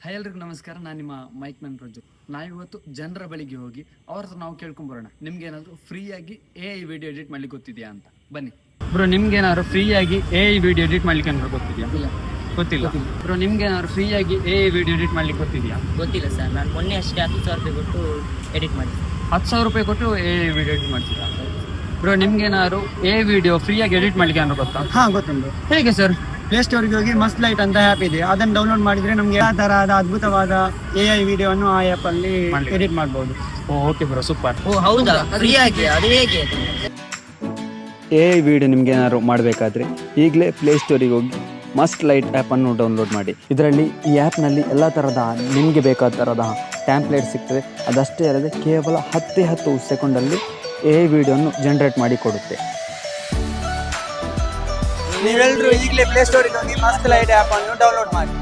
Hi ಎಲ್ರಿಗೂ ನಮಸ್ಕಾರ. ನಾನು ನಿಮ್ಮ ಮೈಕ್ ಮ್ಯಾನ್ ಪ್ರಜ್ವಲ್. ನಾವಿವತ್ತು ಜನರ ಬಳಿಗೆ ಹೋಗಿ ಅವ್ರ ಹತ್ರ ನಾವು ಕೇಳ್ಕೊಂಬರೋಣ, ನಿಮ್ಗೇನಾದರೂ ಫ್ರೀಯಾಗಿ AI ವಿಡಿಯೋ ಎಡಿಟ್ ಮಾಡ್ಲಿಕ್ಕೆ ಗೊತ್ತಿದೆಯಾ ಅಂತ. ಬನ್ನಿ ಬ್ರೋ, ನಿಮ್ಗೇನಾದ್ರು ಫ್ರೀಯಾಗಿ AI ವಿಡಿಯೋ ಎಡಿಟ್ ಮಾಡ್ಲಿಕ್ಕೆ ಏನಾದ್ರು ಗೊತ್ತಿದೆಯಾ? ಗೊತ್ತಿಲ್ಲ ಬ್ರೋ. ನಿಮ್ಗೇನಾದ್ರು ಫ್ರೀಯಾಗಿ AI ವಿಡಿಯೋ ಎಡಿಟ್ ಮಾಡ್ಲಿಕ್ಕೆ ಗೊತ್ತಿದೆಯಾ? ಗೊತ್ತಿಲ್ಲ ಸರ್. ನಾನು ಮೊನ್ನೆ ಅಷ್ಟೇ 10,000 ರೂಪಾಯಿ ಕೊಟ್ಟು ಎಡಿಟ್ ಮಾಡಿ. 10,000 ರೂಪಾಯಿ ಕೊಟ್ಟು AI ವಿಡಿಯೋ ಎಡಿಟ್ ಮಾಡ್ತೀರಾ ಬ್ರೋ? ನಿಮ್ಗೇನಾದ್ರು AI ವಿಡಿಯೋ ಫ್ರೀಯಾಗಿ ಎಡಿಟ್ ಮಾಡ್ಲಿಕ್ಕೆ ಏನಾದ್ರು ಗೊತ್ತಾ? ಹಾ, ಗೊತ್ತುಂಟು. ಹೇಗೆ ಸರ್? ಪ್ಲೇ ಸ್ಟೋರ್ಗೆ ಹೋಗಿ ಮಸ್ಟ್ ಲೈಟ್ ಅಂತ ಆ್ಯಪ್ ಇದೆ, ಅದನ್ನು ಡೌನ್ಲೋಡ್ ಮಾಡಿದ್ರೆ ನಮ್ಗೆ ಆ ತರಹದ ಅದ್ಭುತವಾದ AI ವಿಡಿಯೋವನ್ನು ಆ ಆ್ಯಪ್ ಅಲ್ಲಿ ಎಡಿಟ್ ಮಾಡಬಹುದು. Okay bro, super. ಓ ಹೌದಾ, ಫ್ರೀ ಆಗಿ? ಅದು ಹೇಗೆ? AI ವಿಡಿಯೋ ನಿಮ್ಗೆ ಏನಾದ್ರು ಮಾಡಬೇಕಾದ್ರೆ ಈಗಲೇ ಪ್ಲೇಸ್ಟೋರಿಗೆ ಹೋಗಿ ಮಸ್ಟ್ ಲೈಟ್ ಆ್ಯಪನ್ನು ಡೌನ್ಲೋಡ್ ಮಾಡಿ. ಇದರಲ್ಲಿ ಈ ಆ್ಯಪ್ನಲ್ಲಿ ಎಲ್ಲ ಥರದ ನಿಮಗೆ ಬೇಕಾದ ಥರದ ಟ್ಯಾಂಪ್ಲೇಟ್ ಸಿಗ್ತದೆ. ಅದಷ್ಟೇ ಅಲ್ಲದೆ ಕೇವಲ 10 ಸೆಕೆಂಡಲ್ಲಿ AI ವಿಡಿಯೋನು ಜನರೇಟ್ ಮಾಡಿ ಕೊಡುತ್ತೆ. ನೀವೆಲ್ಲರೂ ಈಗಲೇ ಪ್ಲೇ ಸ್ಟೋರಿಗೆ ಹೋಗಿ ಮಸ್ಟ್ ಲೈಟ್ ಆ್ಯಪ್ ಅನ್ನು ಡೌನ್ಲೋಡ್ ಮಾಡಿ.